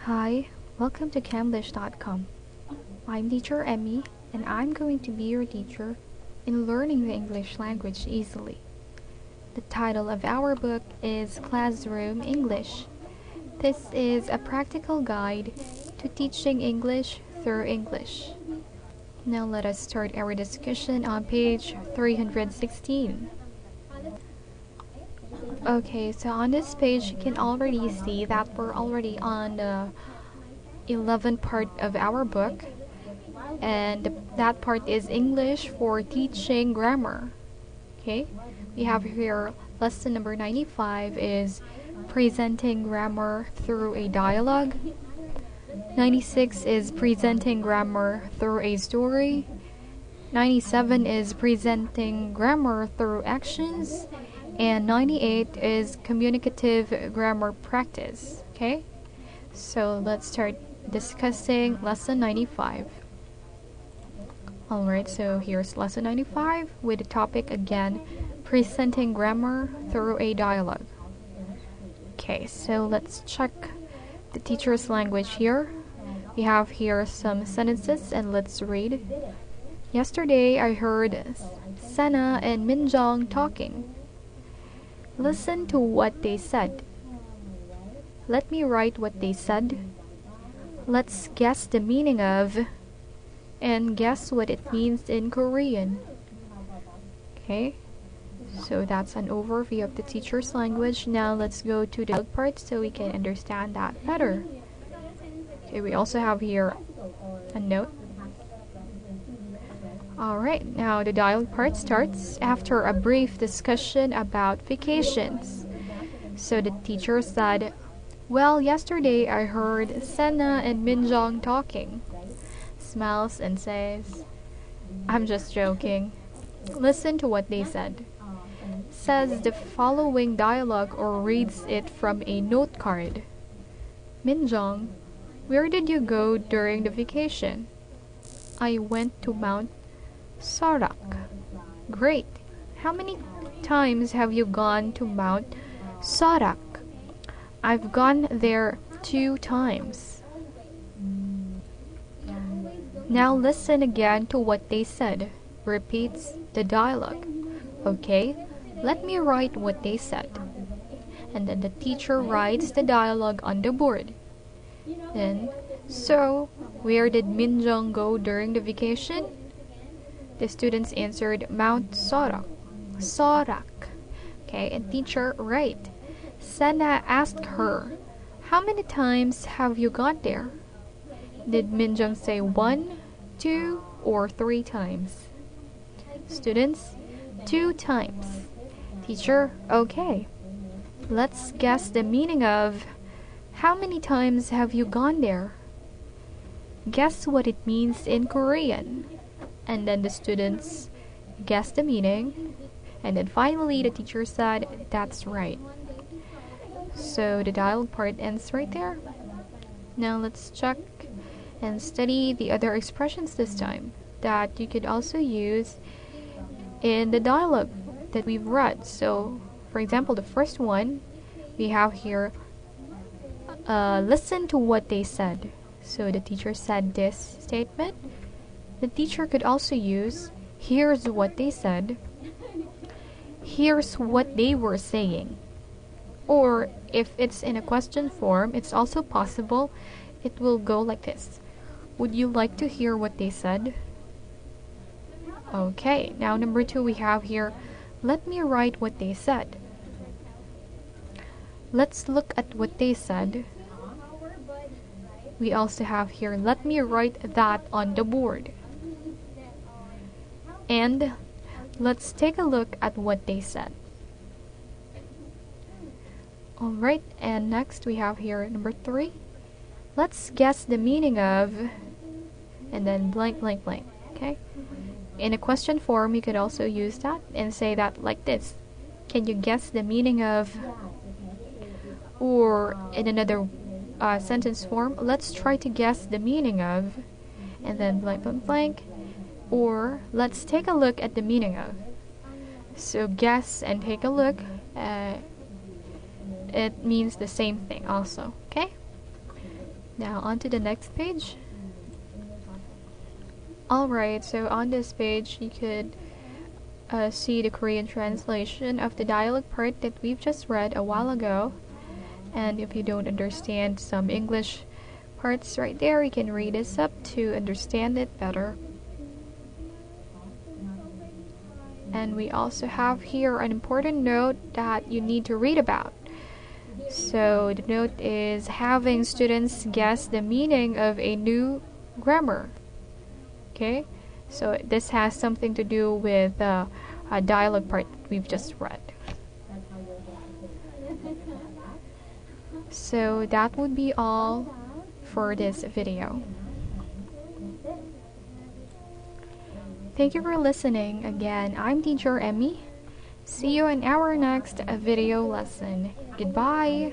Hi, welcome to Camlish.com. I'm teacher Emmy, and I'm going to be your teacher in learning the English language easily. The title of our book is Classroom English. This is a practical guide to teaching English through English. Now let us start our discussion on page 316. Okay, so on this page you can already see that we're already on the 11th part of our book, and that part is English for teaching grammar. Okay, we have here lesson number 95 is presenting grammar through a dialogue. 96 is presenting grammar through a story. 97 is presenting grammar through actions. And 98 is communicative grammar practice. Okay, so let's start discussing lesson 95. Alright, so here's lesson 95 with the topic again, presenting grammar through a dialogue. Okay, so let's check the teacher's language here. We have here some sentences and let's read. Yesterday I heard Sana and Minjong talking. Listen to what they said. Let me write what they said. Let's guess the meaning of, and guess what it means in Korean. Okay, so that's an overview of the teacher's language. Now let's go to the dialogue part so we can understand that better. Okay, we also have here a note. Alright, now the dialogue part starts after a brief discussion about vacations. So the teacher said, well, yesterday I heard Sena and Minjong talking. Smiles and says, I'm just joking. Listen to what they said. Says the following dialogue or reads it from a note card. Minjong, where did you go during the vacation? I went to Mount Sorak. Great. How many times have you gone to Mount Sorak? I've gone there 2 times. Now listen again to what they said. Repeats the dialogue. Okay, let me write what they said. And then the teacher writes the dialogue on the board. Then, so, where did Minjong go during the vacation? The students answered Mount Sorak. Sorak. Okay, and teacher, right. Sana asked her, how many times have you gone there? Did Minjong say 1, 2, or 3 times? Students, 2 times. Teacher, okay. Let's guess the meaning of how many times have you gone there? Guess what it means in Korean. And then the students guessed the meaning, and then finally the teacher said that's right. So the dialogue part ends right there. Now let's check and study the other expressions this time that you could also use in the dialogue that we've read. So for example, the first one we have here, listen to what they said. So the teacher said this statement. The teacher could also use, here's what they said, here's what they were saying. Or if it's in a question form, it's also possible it will go like this. Would you like to hear what they said? Okay, now number 2 we have here, let me write what they said. Let's look at what they said. We also have here, let me write that on the board. And let's take a look at what they said. Alright, and next we have here number 3. Let's guess the meaning of, and then blank blank blank. Okay? In a question form, you could also use that and say that like this. Can you guess the meaning of? Or in another sentence form, let's try to guess the meaning of, and then blank blank blank. Or let's take a look at the meaning of. So guess and take a look, it means the same thing also. Okay, Now on to the next page. Alright, so on this page you could see the Korean translation of the dialogue part that we've just read a while ago. And if you don't understand some English parts right there, you can read this up to understand it better. And we also have here an important note that you need to read about. So the note is having students guess the meaning of a new grammar. Okay, so this has something to do with the dialogue part that we've just read. So that would be all for this video. Thank you for listening. Again, I'm teacher Emmy. See you in our next video lesson. Goodbye.